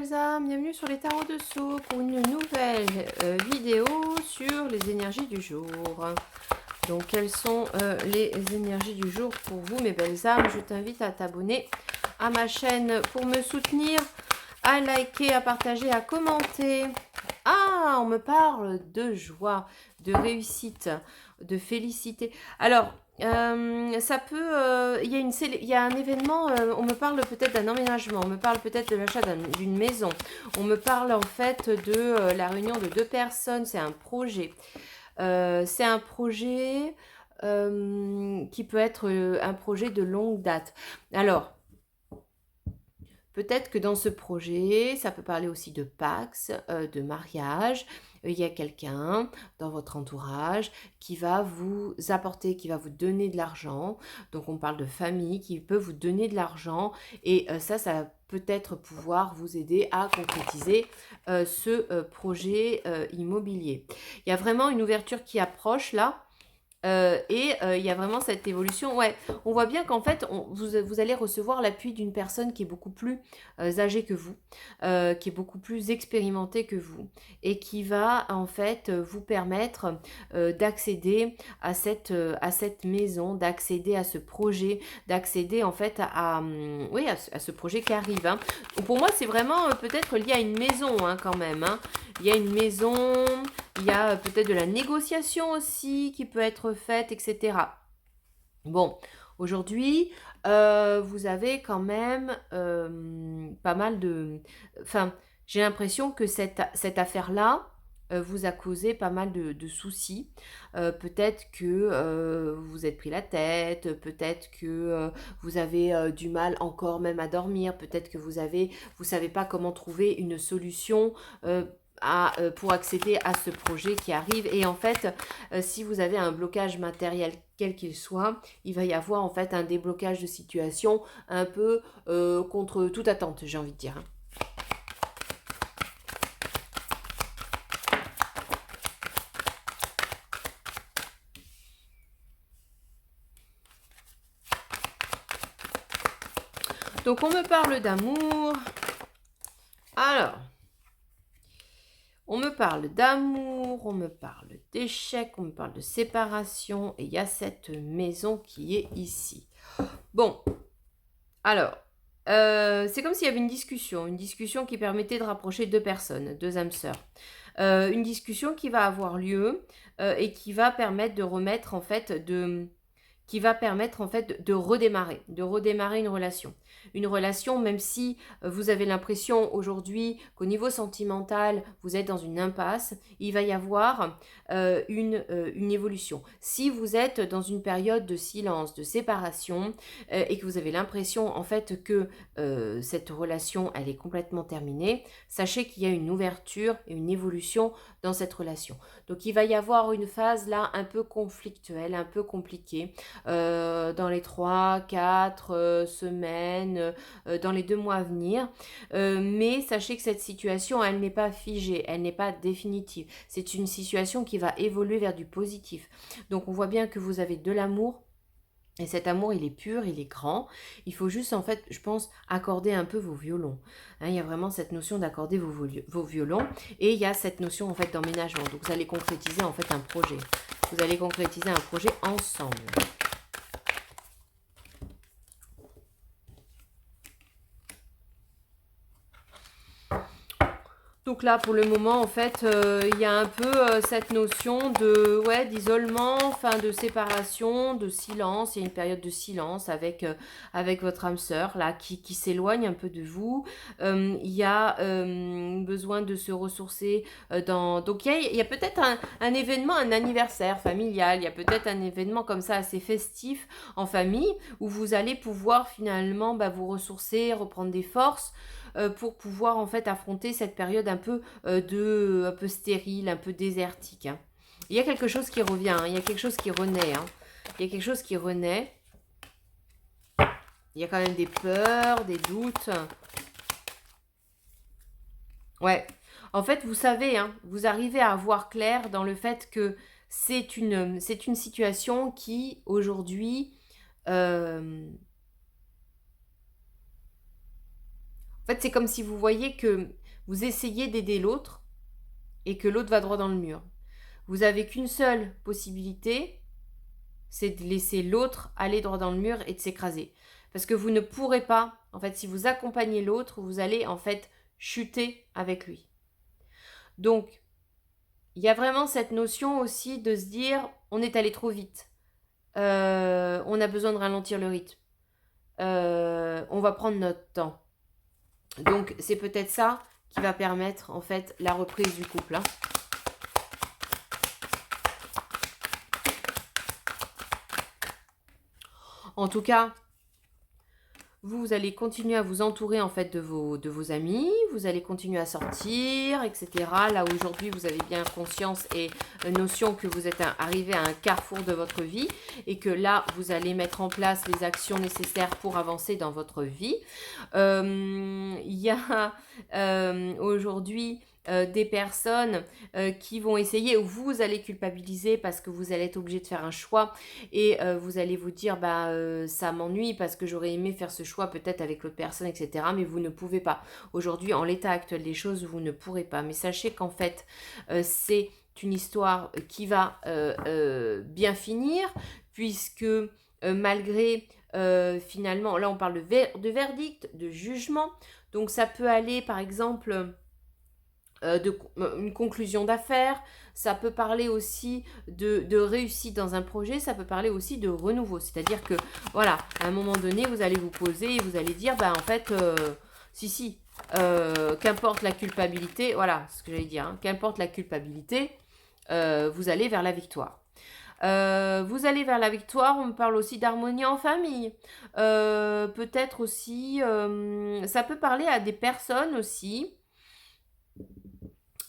belles âmes, bienvenue sur les tarots de Sceaux pour une nouvelle vidéo sur les énergies du jour. Donc quelles sont les énergies du jour pour vous mes belles âmes? Je t'invite à t'abonner à ma chaîne pour me soutenir, à liker, à partager, à commenter. Ah, on me parle de joie, de réussite, de félicité. Alors, ça peut... il y a un événement, on me parle peut-être d'un emménagement, on me parle peut-être de l'achat d'une maison, on me parle en fait de la réunion de deux personnes, c'est un projet. C'est un projet qui peut être un projet de longue date. Alors, peut-être que dans ce projet, ça peut parler aussi de Pax, de mariage. Il y a quelqu'un dans votre entourage qui va vous apporter, qui va vous donner de l'argent. Donc on parle de famille qui peut vous donner de l'argent. Et ça va peut-être pouvoir vous aider à concrétiser ce projet immobilier. Il y a vraiment une ouverture qui approche là. Il y a vraiment cette évolution. Ouais, on voit bien qu'en fait, vous allez recevoir l'appui d'une personne qui est beaucoup plus âgée que vous, qui est beaucoup plus expérimentée que vous, et qui va en fait vous permettre d'accéder à cette maison, d'accéder à ce projet, d'accéder en fait oui, à ce projet qui arrive. Hein. Pour moi, c'est vraiment peut-être lié à une maison hein, quand même. Hein. Il y a une maison, il y a peut-être de la négociation aussi qui peut être faite, etc. Bon, aujourd'hui, vous avez quand même pas mal de... Enfin, j'ai l'impression que cette affaire-là vous a causé pas mal de soucis. Peut-être que vous êtes pris la tête, peut-être que vous avez du mal encore même à dormir, peut-être que vous savez pas comment trouver une solution pour accéder à ce projet qui arrive. Et en fait, si vous avez un blocage matériel quel qu'il soit, il va y avoir en fait un déblocage de situation un peu contre toute attente, j'ai envie de dire. Hein. Donc on me parle d'amour. Alors, on me parle d'amour, on me parle d'échec, on me parle de séparation et il y a cette maison qui est ici. Bon, alors, c'est comme s'il y avait une discussion qui permettait de rapprocher deux personnes, deux âmes sœurs. Une discussion qui va avoir lieu et qui va permettre de remettre en fait qui va permettre en fait de redémarrer une relation. Une relation, même si vous avez l'impression aujourd'hui qu'au niveau sentimental, vous êtes dans une impasse, il va y avoir une évolution. Si vous êtes dans une période de silence, de séparation, et que vous avez l'impression en fait que cette relation, elle est complètement terminée, sachez qu'il y a une ouverture et une évolution dans cette relation. Donc il va y avoir une phase là un peu conflictuelle, un peu compliquée, dans les 3-4 semaines, dans les 2 mois à venir. Mais sachez que cette situation, elle n'est pas figée, elle n'est pas définitive. C'est une situation qui va évoluer vers du positif. Donc on voit bien que vous avez de l'amour. Et cet amour, il est pur, il est grand. Il faut juste, en fait, je pense, accorder un peu vos violons. Hein, il y a vraiment cette notion d'accorder vos violons. Et il y a cette notion, en fait, d'emménagement. Donc, vous allez concrétiser, en fait, un projet. Vous allez concrétiser un projet ensemble. Donc là, pour le moment, en fait, il y a un peu cette notion de, ouais, d'isolement, enfin de séparation, de silence. Il y a une période de silence avec votre âme sœur, là, qui s'éloigne un peu de vous. Il y a besoin de se ressourcer dans... Donc il y a peut-être un événement, un anniversaire familial. Il y a peut-être un événement comme ça assez festif en famille où vous allez pouvoir finalement vous ressourcer, reprendre des forces pour pouvoir en fait affronter cette période un peu un peu stérile, un peu désertique. Hein. Il y a quelque chose qui revient, hein. Il y a quelque chose qui renaît. Hein. Il y a quelque chose qui renaît. Il y a quand même des peurs, des doutes. Ouais. En fait, vous savez, hein, vous arrivez à voir clair dans le fait que c'est une situation qui, aujourd'hui, En fait, c'est comme si vous voyez que vous essayez d'aider l'autre et que l'autre va droit dans le mur. Vous avez qu'une seule possibilité, c'est de laisser l'autre aller droit dans le mur et de s'écraser. Parce que vous ne pourrez pas, en fait, si vous accompagnez l'autre, vous allez en fait chuter avec lui. Donc, il y a vraiment cette notion aussi de se dire, on est allé trop vite. On a besoin de ralentir le rythme. On va prendre notre temps. Donc, c'est peut-être ça qui va permettre, en fait, la reprise du couple. Hein. En tout cas, vous allez continuer à vous entourer en fait de vos amis, vous allez continuer à sortir, etc. Là aujourd'hui, vous avez bien conscience et notion que vous êtes arrivé à un carrefour de votre vie et que là, vous allez mettre en place les actions nécessaires pour avancer dans votre vie. Il y a aujourd'hui des personnes qui vont essayer, ou vous allez culpabiliser parce que vous allez être obligé de faire un choix et vous allez vous dire ça m'ennuie parce que j'aurais aimé faire ce choix peut-être avec l'autre personne, etc. Mais vous ne pouvez pas. Aujourd'hui, en l'état actuel des choses, vous ne pourrez pas. Mais sachez qu'en fait, c'est une histoire qui va bien finir puisque malgré finalement, là on parle de verdict, de jugement. Donc ça peut aller par exemple une conclusion d'affaires, ça peut parler aussi de réussite dans un projet, ça peut parler aussi de renouveau. C'est-à-dire que, voilà, à un moment donné, vous allez vous poser et vous allez dire, en fait, qu'importe la culpabilité, voilà ce que j'allais dire, hein, qu'importe la culpabilité, vous allez vers la victoire. Vous allez vers la victoire, on me parle aussi d'harmonie en famille. Peut-être aussi, ça peut parler à des personnes aussi.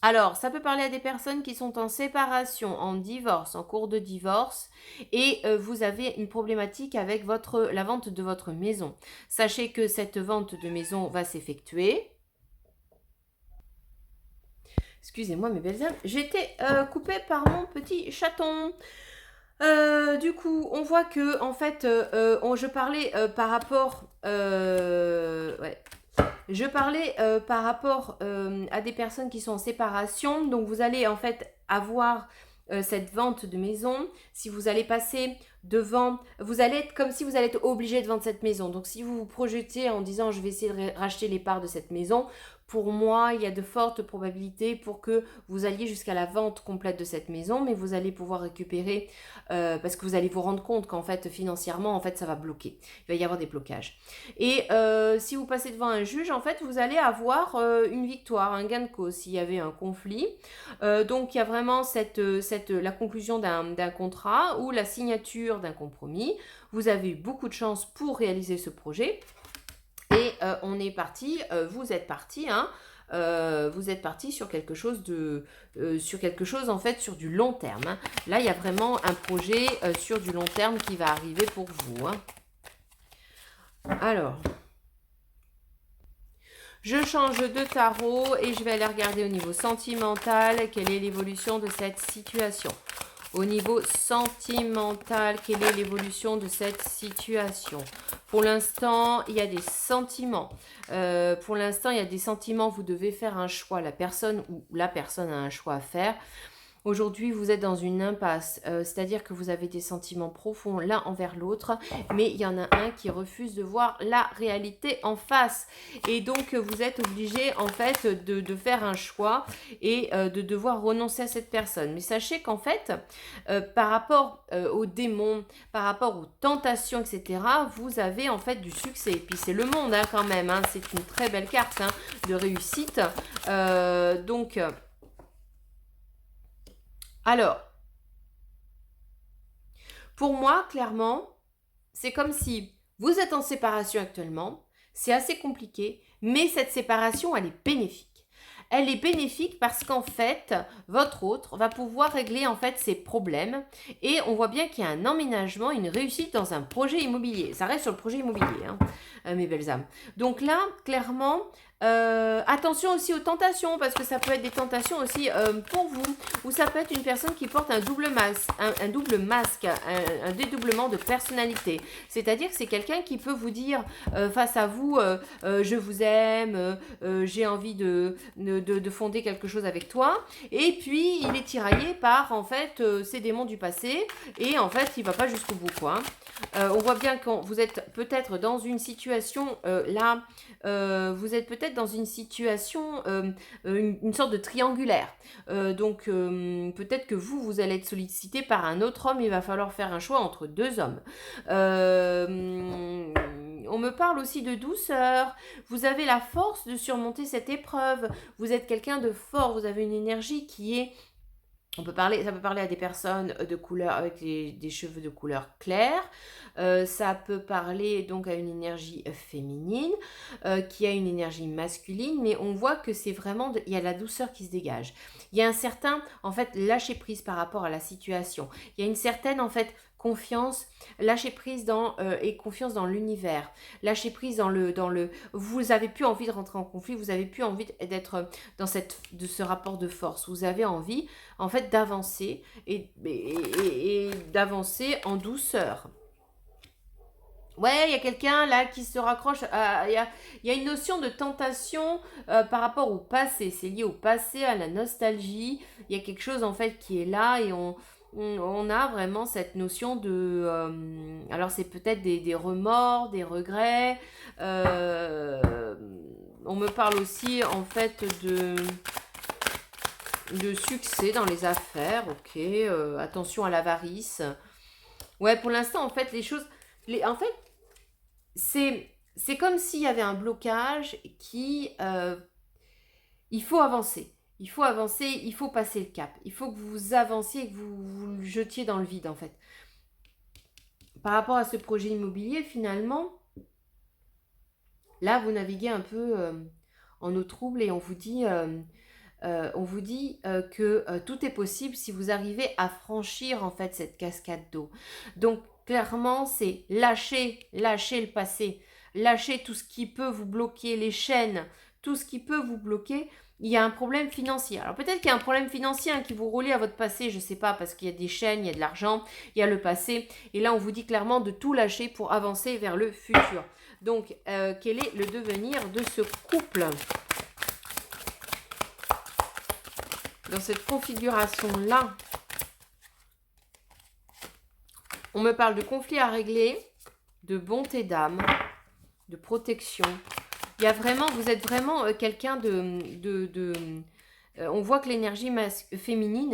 Alors, ça peut parler à des personnes qui sont en séparation, en divorce, en cours de divorce, et vous avez une problématique avec la vente de votre maison. Sachez que cette vente de maison va s'effectuer. Excusez-moi mes belles âmes, j'ai été coupée par mon petit chaton. Du coup, on voit que en fait, je parlais par rapport... Je parlais par rapport à des personnes qui sont en séparation. Donc, vous allez en fait avoir cette vente de maison. Si vous allez passer devant, vous allez être comme si vous allez être obligé de vendre cette maison. Donc, si vous vous projetez en disant je vais essayer de racheter les parts de cette maison, pour moi, il y a de fortes probabilités pour que vous alliez jusqu'à la vente complète de cette maison, mais vous allez pouvoir récupérer parce que vous allez vous rendre compte qu'en fait, financièrement, en fait, ça va bloquer. Il va y avoir des blocages. Et si vous passez devant un juge, en fait, vous allez avoir une victoire, un gain de cause s'il y avait un conflit. Donc, il y a vraiment la conclusion d'un contrat ou la signature d'un compromis. Vous avez eu beaucoup de chance pour réaliser ce projet. Et on est parti, vous êtes parti, hein, vous êtes parti sur quelque chose en fait sur du long terme. Hein. Là, il y a vraiment un projet sur du long terme qui va arriver pour vous. Hein. Alors, je change de tarot et je vais aller regarder au niveau sentimental quelle est l'évolution de cette situation. Au niveau sentimental, quelle est l'évolution de cette situation? Pour l'instant, il y a des sentiments. Pour l'instant, il y a des sentiments. Vous devez faire un choix. La personne a un choix à faire. Aujourd'hui, vous êtes dans une impasse, c'est-à-dire que vous avez des sentiments profonds l'un envers l'autre, mais il y en a un qui refuse de voir la réalité en face. Et donc, vous êtes obligé, en fait, de faire un choix et de devoir renoncer à cette personne. Mais sachez qu'en fait, par rapport aux démons, par rapport aux tentations, etc., vous avez en fait du succès. Et puis, c'est le monde, hein, quand même. Hein, c'est une très belle carte hein, de réussite. Donc... Alors, pour moi, clairement, c'est comme si vous êtes en séparation actuellement, c'est assez compliqué, mais cette séparation, elle est bénéfique. Elle est bénéfique parce qu'en fait, votre autre va pouvoir régler en fait ses problèmes et on voit bien qu'il y a un emménagement, une réussite dans un projet immobilier. Ça reste sur le projet immobilier, hein, mes belles âmes. Donc là, clairement, Attention aussi aux tentations, parce que ça peut être des tentations aussi pour vous, ou ça peut être une personne qui porte un double masque, un dédoublement de personnalité. C'est-à-dire que c'est quelqu'un qui peut vous dire face à vous, je vous aime, j'ai envie de fonder quelque chose avec toi, et puis il est tiraillé par en fait ses démons du passé, et en fait il va pas jusqu'au bout, quoi. On voit bien quand vous êtes peut-être dans une situation vous êtes peut-être dans une situation, une sorte de triangulaire. Donc peut-être que vous allez être sollicité par un autre homme, il va falloir faire un choix entre deux hommes. On me parle aussi de douceur. Vous avez la force de surmonter cette épreuve. Vous êtes quelqu'un de fort, vous avez une énergie qui est... Ça peut parler à des personnes de couleur avec des cheveux de couleur claire. Ça peut parler donc à une énergie féminine, qui a une énergie masculine, mais on voit que c'est vraiment, il y a la douceur qui se dégage. Il y a un certain, en fait, lâcher prise par rapport à la situation. Il y a une certaine, en fait, confiance, lâcher prise et confiance dans l'univers. Lâcher prise vous avez plus envie de rentrer en conflit, vous avez plus envie d'être dans de ce rapport de force. Vous avez envie, en fait, d'avancer et d'avancer en douceur. Ouais, il y a quelqu'un là qui se raccroche. Il y a une notion de tentation par rapport au passé. C'est lié au passé, à la nostalgie. Il y a quelque chose en fait qui est là et on a vraiment cette notion de... alors c'est peut-être des remords, des regrets. On me parle aussi en fait de succès dans les affaires. Ok, attention à l'avarice. Ouais, pour l'instant en fait les choses... en fait, c'est comme s'il y avait un blocage il faut avancer. Il faut avancer, il faut passer le cap. Il faut que vous avanciez et que vous le jetiez dans le vide, en fait. Par rapport à ce projet immobilier, finalement, là, vous naviguez un peu en eau trouble et on vous dit que tout est possible si vous arrivez à franchir, en fait, cette cascade d'eau. Donc, clairement, c'est lâcher le passé, lâcher tout ce qui peut vous bloquer, les chaînes, tout ce qui peut vous bloquer. Il y a un problème financier. Alors peut-être qu'il y a un problème financier qui vous relie à votre passé, je ne sais pas, parce qu'il y a des chaînes, il y a de l'argent, il y a le passé. Et là, on vous dit clairement de tout lâcher pour avancer vers le futur. Donc, quel est le devenir de ce couple ? Dans cette configuration-là, on me parle de conflit à régler, de bonté d'âme, de protection. Il y a vraiment, vous êtes vraiment quelqu'un on voit que l'énergie féminine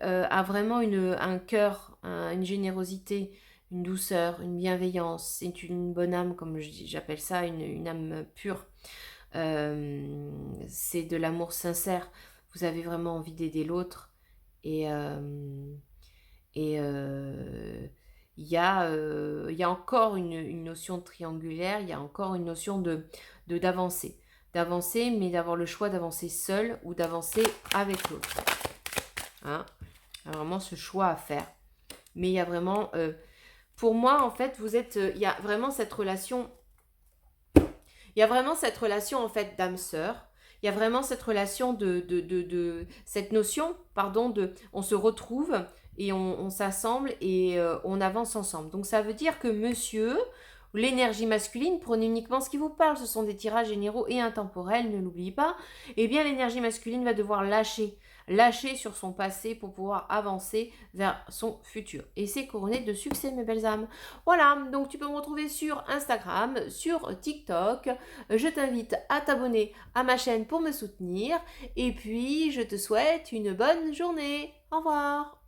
a vraiment un cœur, une générosité, une douceur, une bienveillance. C'est une bonne âme, comme j'appelle ça, une âme pure. C'est de l'amour sincère. Vous avez vraiment envie d'aider l'autre. Et il y a encore une notion triangulaire, il y a encore une notion d'avancer. D'avancer, mais d'avoir le choix d'avancer seul ou d'avancer avec l'autre. Hein? Il y a vraiment ce choix à faire. Mais il y a vraiment... pour moi, en fait, il y a vraiment cette relation... Il y a vraiment cette relation, en fait, d'âme-sœur. Il y a vraiment cette relation cette notion, on se retrouve et on s'assemble et on avance ensemble. Donc ça veut dire que monsieur, l'énergie masculine, prenez uniquement ce qui vous parle, ce sont des tirages généraux et intemporels, ne l'oubliez pas, eh bien l'énergie masculine va devoir lâcher sur son passé pour pouvoir avancer vers son futur. Et c'est couronné de succès, mes belles âmes. Voilà, donc tu peux me retrouver sur Instagram, sur TikTok. Je t'invite à t'abonner à ma chaîne pour me soutenir. Et puis, je te souhaite une bonne journée. Au revoir.